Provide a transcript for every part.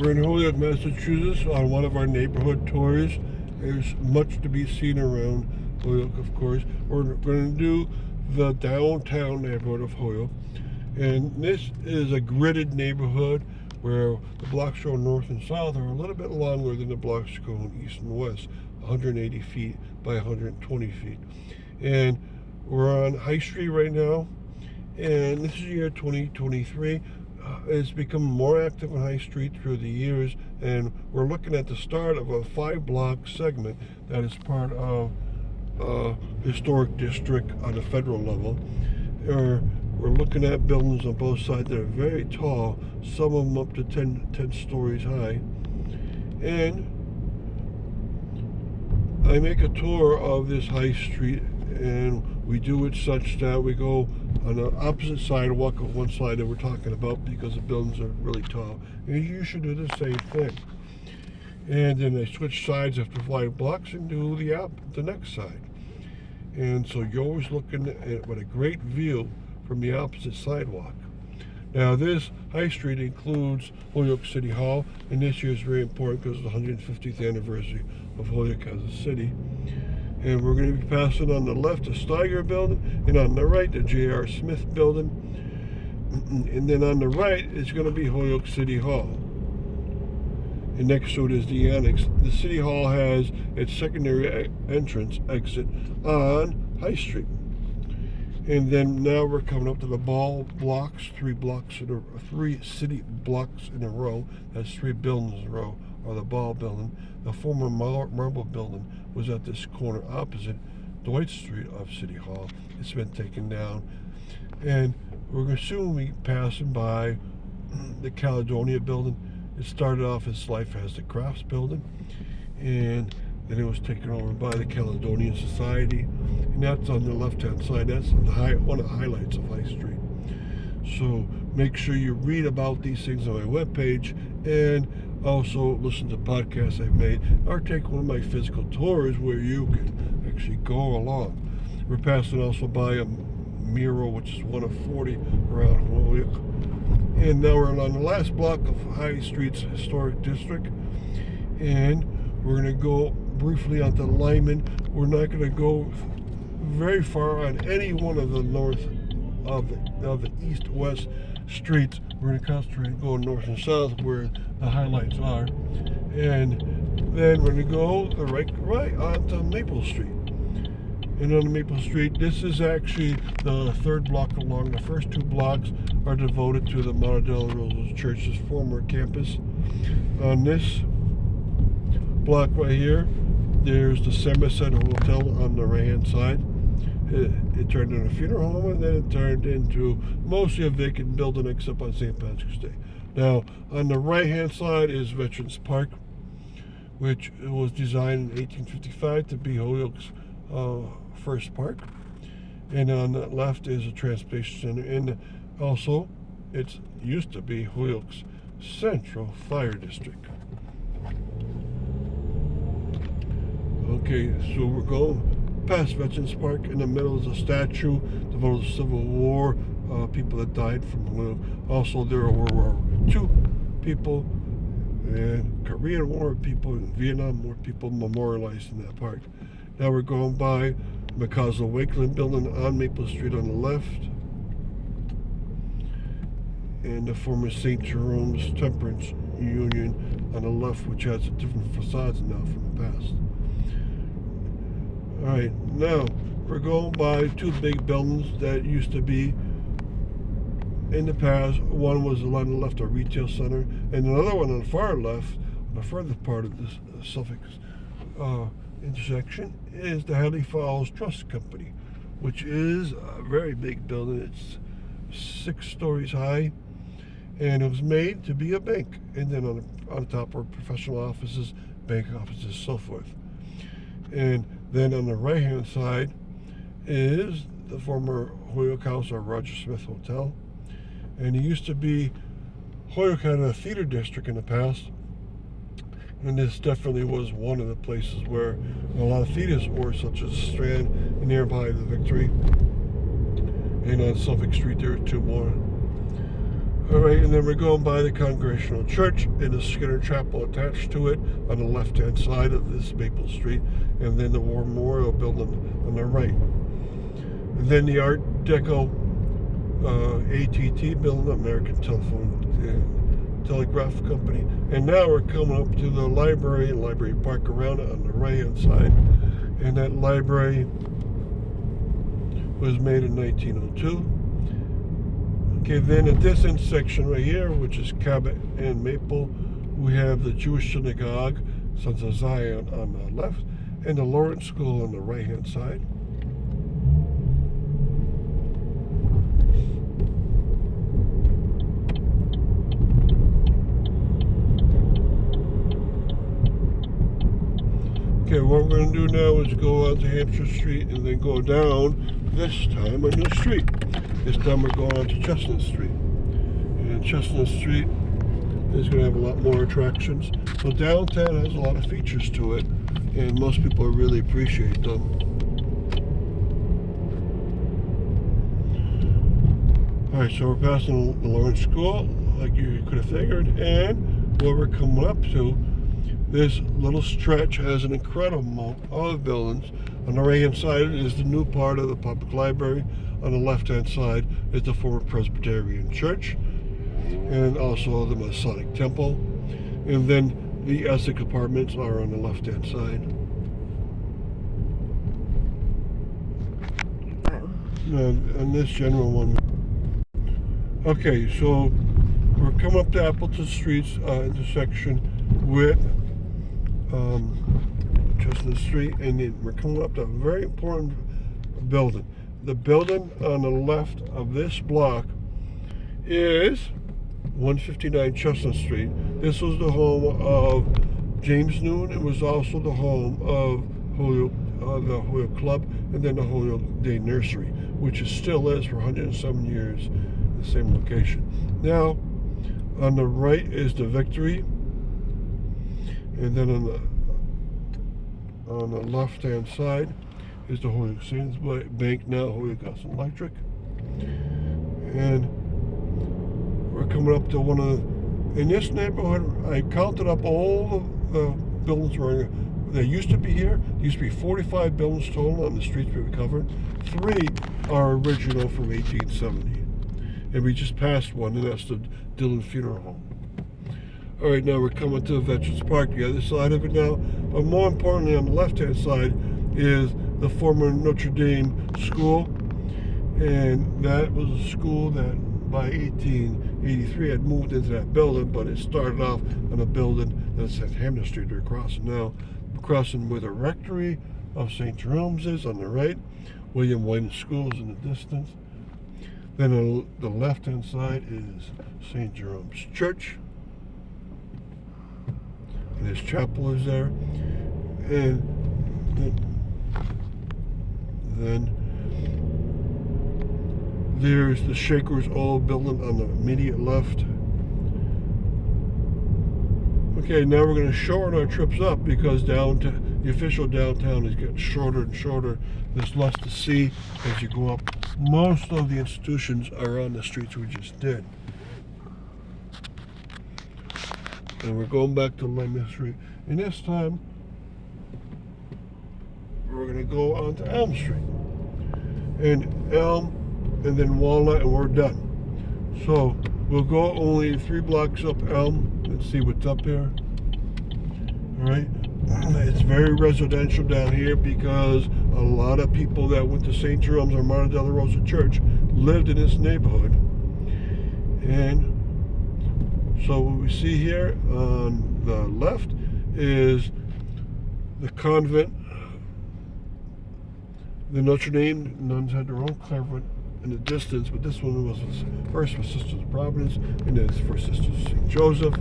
We're in Holyoke, Massachusetts on one of our neighborhood tours. There's much to be seen around Holyoke, of course. We're going to do the downtown neighborhood of Holyoke. And this is a gridded neighborhood where the blocks show north and south are a little bit longer than the blocks going east and west, 180 feet by 120 feet. And we're on High Street right now, and this is year 2023. It's become more active on High Street through the years, and we're looking at the start of a 5-block segment that is part of a historic district on a federal level. We're looking at buildings on both sides that are very tall, some of them up to 10 stories high. And I make a tour of this High Street, and we do it such that we go on the opposite sidewalk of one side that we're talking about because the buildings are really tall. And you should do the same thing. And then I switch sides after 5 blocks and do the next side. And so you're always looking at what a great view from the opposite sidewalk. Now this High Street includes Holyoke City Hall, and this year is very important because it's the 150th anniversary of Holyoke as a city. And we're going to be passing on the left the Steiger building, and on the right the J.R. Smith building. And then on the right is going to be Holyoke City Hall. And next to it is the annex. The City Hall has its secondary entrance exit on High Street. And then now we're coming up to the ball blocks, 3 city blocks in a row. That's 3 buildings in a row, or the ball building. The former marble building was at this corner opposite Dwight Street of City Hall. It's been taken down. And we're going to soon be passing by the Caledonia building. It started off its life as the Crafts building, and then it was taken over by the Caledonian Society, and that's on the left-hand side. That's one of the highlights of High Street. So make sure you read about these things on my webpage, and also listen to podcasts I've made, or take one of my physical tours where you can actually go along. We're passing also by a mural, which is one of 40 around Holyoke. And now we're on the last block of High Street's historic district, and we're going to go briefly onto Lyman. We're not going to go very far on any one of the north of the east-west streets. We're going to concentrate going north and south where the highlights are, and then we're going to go the right onto Maple Street. And on Maple Street, this is actually the 3rd block along. The first 2 blocks are devoted to the Mater Dei Rosa Church's former campus. On this block right here, there's the Somerset Hotel on the right-hand side. It turned into a funeral home, and then it turned into mostly a vacant building except on St. Patrick's Day. Now, on the right-hand side is Veterans Park, which was designed in 1855 to be Holyoke's first park. And on the left is a transportation center, and also it used to be Holyoke's Central Fire District. Okay, so we're going past Veterans Park. In the middle is a statue devoted to Civil War people that died from Holyoke. Also, there were World War II people and Korean War people and Vietnam War people memorialized in that park. Now we're going by McCausland Wakeland building on Maple Street on the left, and the former St. Jerome's Temperance Union on the left, which has different facades now from the past. Alright, now we're going by 2 big buildings that used to be in the past. One was on the left, a retail center, and another one on the far left, on the further part of this Suffolk intersection, is the Hadley Falls Trust Company, which is a very big building. It's 6 stories high, and it was made to be a bank. And then on top are professional offices, bank offices, so forth. And then on the right-hand side is the former Holyoke House or Roger Smith Hotel. And it used to be, Holyoke had a theater district in the past, and this definitely was one of the places where a lot of theaters were, such as Strand and nearby the Victory. And on Suffolk Street there are 2 more. All right, and then we're going by the Congregational Church and the Skinner Chapel attached to it on the left-hand side of this Maple Street, and then the War Memorial Building on the right. And then the Art Deco ATT building, American Telephone and Telegraph Company. And now we're coming up to the library and Library Park around it on the right-hand side. And that library was made in 1902. Okay, then at this intersection right here, which is Cabot and Maple, we have the Jewish Synagogue, Sons of Zion on the left, and the Lawrence School on the right-hand side. Okay, what we're going to do now is go out to Hampshire Street and then go down, this time, a new street. This time we're going on to Chestnut Street. And Chestnut Street is going to have a lot more attractions. So downtown has a lot of features to it, and most people really appreciate them. Alright, so we're passing the Lawrence School, like you could have figured, and what we're coming up to, this little stretch has an incredible amount of buildings. On the right-hand side is the new part of the public library. On the left-hand side is the former Presbyterian Church, and also the Masonic Temple. And then the Essex Apartments are on the left-hand side. And this general one. Okay, so we're coming up to Appleton Street's intersection with Chestnut Street, and then we're coming up to a very important building. The building on the left of this block is 159 Chestnut Street. This was the home of James Noon. It was also the home of Holyoke, the Holyoke Club, and then the Holyoke Day Nursery, which it still is for 107 years, the same location. Now, on the right is the Victory, and then on the left-hand side is the Holyoke Savings Bank, now Holyoke Gas and Electric. And we're coming up to one of in this neighborhood, I counted up all the buildings that used to be here. There used to be 45 buildings total on the streets we covered. 3 are original from 1870. And we just passed one, and that's the Dillon Funeral Home. All right, now we're coming to Veterans Park, the other side of it now. But more importantly, on the left-hand side is the former Notre Dame School. And that was a school that by 1883 had moved into that building, but it started off on a building that's at Hamden Street they're crossing now. Crossing where the rectory of St. Jerome's is on the right, William Whiting School is in the distance. Then on the left-hand side is St. Jerome's Church. And his chapel is there. And then there's the Shaker's Old building on the immediate left. Okay, now we're going to shorten our trips up because the official downtown is getting shorter and shorter. There's less to see as you go up. Most of the institutions are on the streets we just did. And we're going back to Lemon Street. And this time, we're going to go on to Elm Street. And Elm, and then Walnut, and we're done. So we'll go only 3 blocks up Elm and see what's up here. All right, it's very residential down here because a lot of people that went to St. Jerome's or Mater Dei Rosa Church lived in this neighborhood. And so what we see here on the left is the convent. The Notre Dame nuns had their own convent in the distance, but this one was first for Sisters of Providence, and then it's for Sisters of St. Joseph.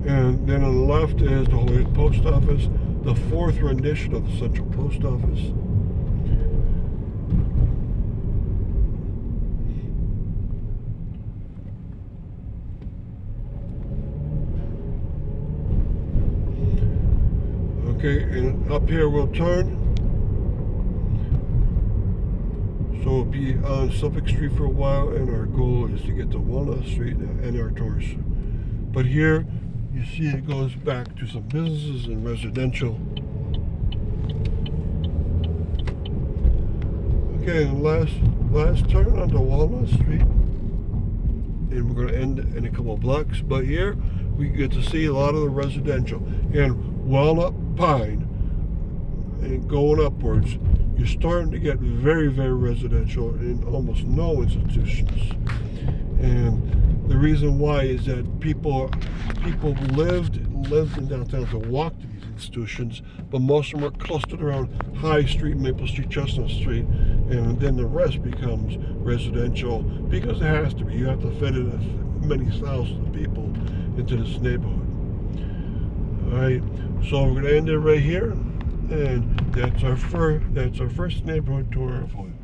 And then on the left is the Holyoke Post Office, the 4th rendition of the Central Post Office. Okay, and up here we'll turn. So we'll be on Suffolk Street for a while, and our goal is to get to Walnut Street and our tours. But here, you see it goes back to some businesses and residential. Okay, last turn onto Walnut Street, and we're going to end in a couple of blocks. But here, we get to see a lot of the residential. And Walnut Pine, and going upwards, you're starting to get very, very residential and almost no institutions. And the reason why is that people lived in downtown to walk to these institutions, but most of them are clustered around High Street, Maple Street, Chestnut Street, and then the rest becomes residential because it has to be. You have to fit in many thousands of people into this neighborhood. All right, so we're going to end it right here. And that's our first neighborhood tour of Holyoke.